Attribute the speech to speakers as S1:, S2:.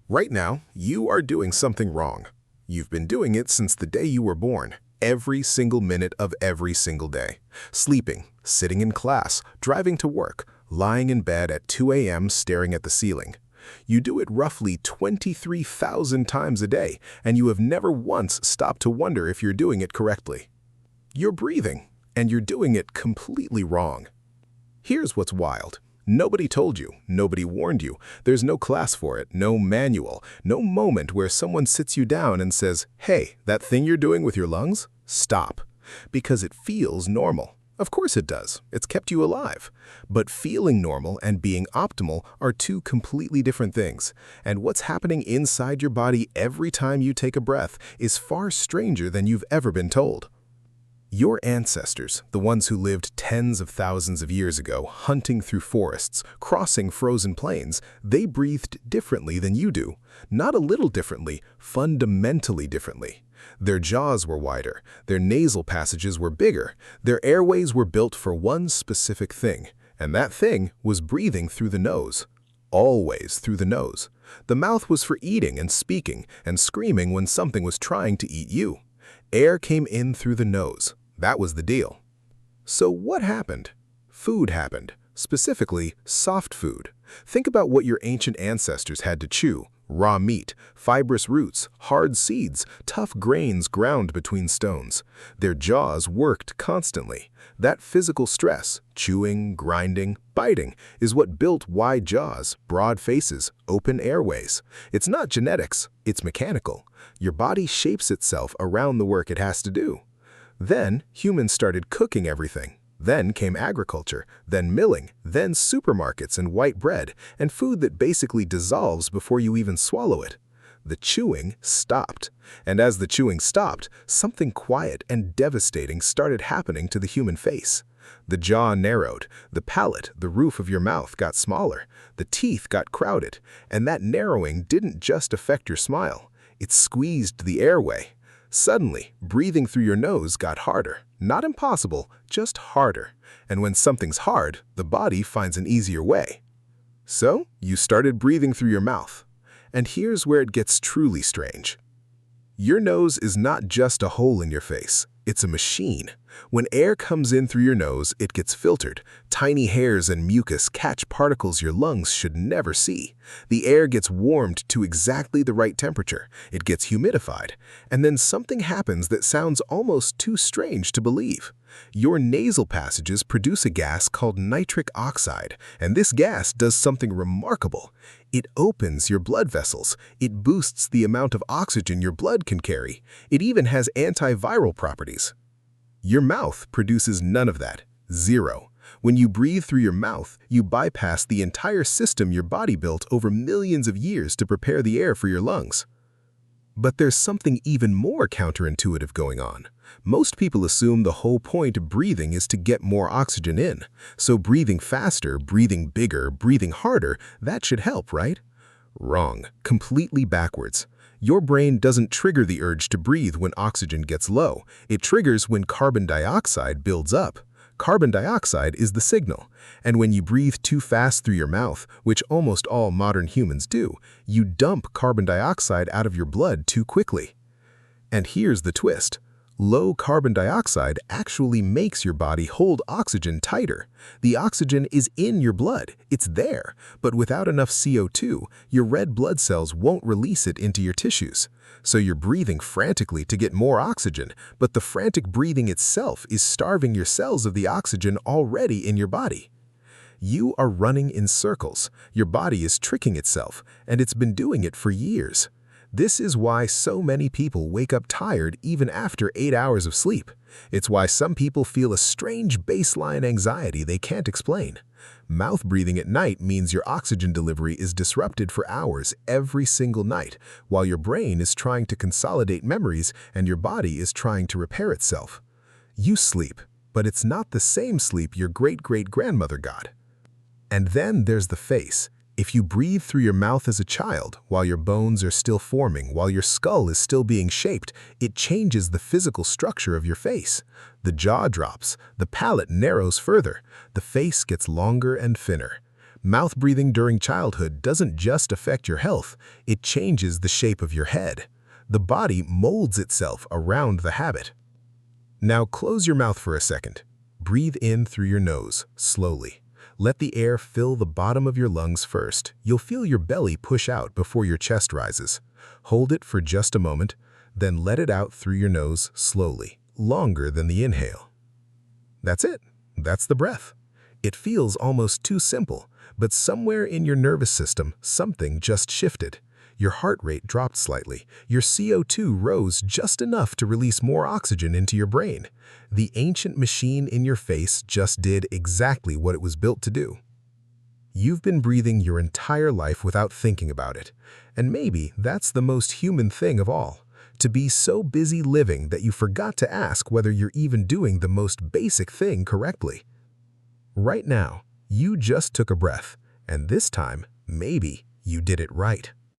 S1: Right now, you are doing something wrong. You've been doing it since the day you were born, every single minute of every single day. Sleeping, sitting in class, driving to work, lying in bed at 2 a.m. staring at the ceiling. You do it roughly 23,000 times a day, and you have never once stopped to wonder if you're doing it correctly. You're breathing, and you're doing it completely wrong. Here's what's wild. Nobody told you, nobody warned you. There's no class for it, no manual, no moment where someone sits you down and says, "Hey, that thing you're doing with your lungs? Stop." Because it feels normal. Of course it does. It's kept you alive. But feeling normal and being optimal are two completely different things. And what's happening inside your body every time you take a breath is far stranger than you've ever been told. Your ancestors, the ones who lived tens of thousands of years ago, hunting through forests, crossing frozen plains, they breathed differently than you do. Not a little differently, fundamentally differently. Their jaws were wider, their nasal passages were bigger, their airways were built for one specific thing, and that thing was breathing through the nose. Always through the nose. The mouth was for eating and speaking and screaming when something was trying to eat you. Air came in through the nose. That was the deal. So what happened? Food happened. Specifically, soft food. Think about what your ancient ancestors had to chew. Raw meat, fibrous roots, hard seeds, tough grains ground between stones. Their jaws worked constantly. That physical stress, chewing, grinding, biting, is what built wide jaws, broad faces, open airways. It's not genetics, it's mechanical. Your body shapes itself around the work it has to do. Then humans started cooking everything. Then came agriculture, then milling, then supermarkets and white bread, and food that basically dissolves before you even swallow it. The chewing stopped. And as the chewing stopped, something quiet and devastating started happening to the human face. The jaw narrowed, the palate, the roof of your mouth got smaller, the teeth got crowded, and that narrowing didn't just affect your smile. It squeezed the airway. Suddenly, breathing through your nose got harder. Not impossible, just harder. And when something's hard, the body finds an easier way. So, you started breathing through your mouth. And here's where it gets truly strange. Your nose is not just a hole in your face. It's a machine. When air comes in through your nose, it gets filtered. Tiny hairs and mucus catch particles your lungs should never see. The air gets warmed to exactly the right temperature. It gets humidified. And then something happens that sounds almost too strange to believe. Your nasal passages produce a gas called nitric oxide, and this gas does something remarkable. It opens your blood vessels. It boosts the amount of oxygen your blood can carry. It even has antiviral properties. Your mouth produces none of that. Zero. When you breathe through your mouth, you bypass the entire system your body built over millions of years to prepare the air for your lungs. But there's something even more counterintuitive going on. Most people assume the whole point of breathing is to get more oxygen in. So breathing faster, breathing bigger, breathing harder, that should help, right? Wrong. Completely backwards. Your brain doesn't trigger the urge to breathe when oxygen gets low. It triggers when carbon dioxide builds up. Carbon dioxide is the signal. And when you breathe too fast through your mouth, which almost all modern humans do, you dump carbon dioxide out of your blood too quickly. And here's the twist. Low carbon dioxide actually makes your body hold oxygen tighter. The oxygen is in your blood. It's there. But without enough CO2, your red blood cells won't release it into your tissues. So you're breathing frantically to get more oxygen, but the frantic breathing itself is starving your cells of the oxygen already in your body. You are running in circles. Your body is tricking itself, and it's been doing it for years. This is why so many people wake up tired even after 8 hours of sleep. It's why some people feel a strange baseline anxiety they can't explain. Mouth breathing at night means your oxygen delivery is disrupted for hours every single night, while your brain is trying to consolidate memories and your body is trying to repair itself. You sleep, but it's not the same sleep your great-great-grandmother got. And then there's the face. If you breathe through your mouth as a child, while your bones are still forming, while your skull is still being shaped, it changes the physical structure of your face. The jaw drops, the palate narrows further, the face gets longer and thinner. Mouth breathing during childhood doesn't just affect your health, it changes the shape of your head. The body molds itself around the habit. Now close your mouth for a second. Breathe in through your nose, slowly. Let the air fill the bottom of your lungs first. You'll feel your belly push out before your chest rises. Hold it for just a moment, then let it out through your nose slowly, longer than the inhale. That's it. That's the breath. It feels almost too simple, but somewhere in your nervous system, something just shifted. Your heart rate dropped slightly. Your CO2 rose just enough to release more oxygen into your brain. The ancient machine in your face just did exactly what it was built to do. You've been breathing your entire life without thinking about it. And maybe that's the most human thing of all. To be so busy living that you forgot to ask whether you're even doing the most basic thing correctly. Right now, you just took a breath, and this time, maybe you did it right.